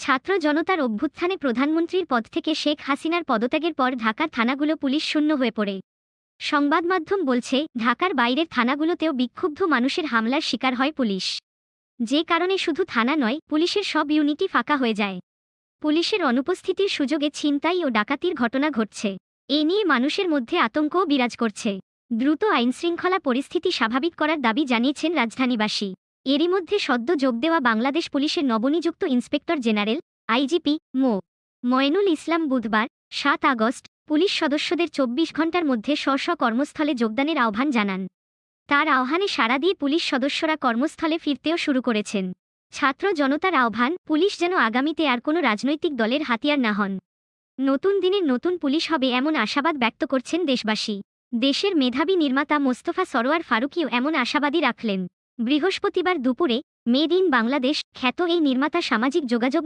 ছাত্র জনতার অভ্যুত্থানে প্রধানমন্ত্রীর পদ থেকে শেখ হাসিনার পদত্যাগের পর ঢাকার থানাগুলো পুলিশ শূন্য হয়ে পড়ে। সংবাদমাধ্যম বলছে, ঢাকার বাইরের থানাগুলোতেও বিক্ষুব্ধ মানুষের হামলার শিকার হয় পুলিশ। যে কারণে শুধু থানা নয়, পুলিশের সব ইউনিটই ফাঁকা হয়ে যায়। পুলিশের অনুপস্থিতির সুযোগে ছিনতাই ও ডাকাতির ঘটনা ঘটছে। এ নিয়ে মানুষের মধ্যে আতঙ্কও বিরাজ করছে। দ্রুত আইনশৃঙ্খলা পরিস্থিতি স্বাভাবিক করার দাবি জানিয়েছেন রাজধানীবাসী। এরই মধ্যে সদ্য যোগ দেওয়া বাংলাদেশ পুলিশের নবনিযুক্ত ইন্সপেক্টর জেনারেল আইজিপি মো. ময়নুল ইসলাম বুধবার ৭ আগস্ট পুলিশ সদস্যদের ২৪ ঘণ্টার মধ্যে স্ব কর্মস্থলে যোগদানের আহ্বান জানান। তার আহ্বানে সাড়া দিয়ে পুলিশ সদস্যরা কর্মস্থলে ফিরতেও শুরু করেছেন। ছাত্র জনতার আহ্বান, পুলিশ যেন আগামীতে আর কোনো রাজনৈতিক দলের হাতিয়ার না হন। নতুন দিনের নতুন পুলিশ হবে এমন আশাবাদ ব্যক্ত করছেন দেশবাসী। দেশের মেধাবী নির্মাতা মোস্তফা সরোয়ার ফারুকীও এমন আশাবাদী রাখলেন। বৃহস্পতিবার দুপুরে মেড ইন বাংলাদেশ খ্যাত এই নির্মাতা সামাজিক যোগাযোগ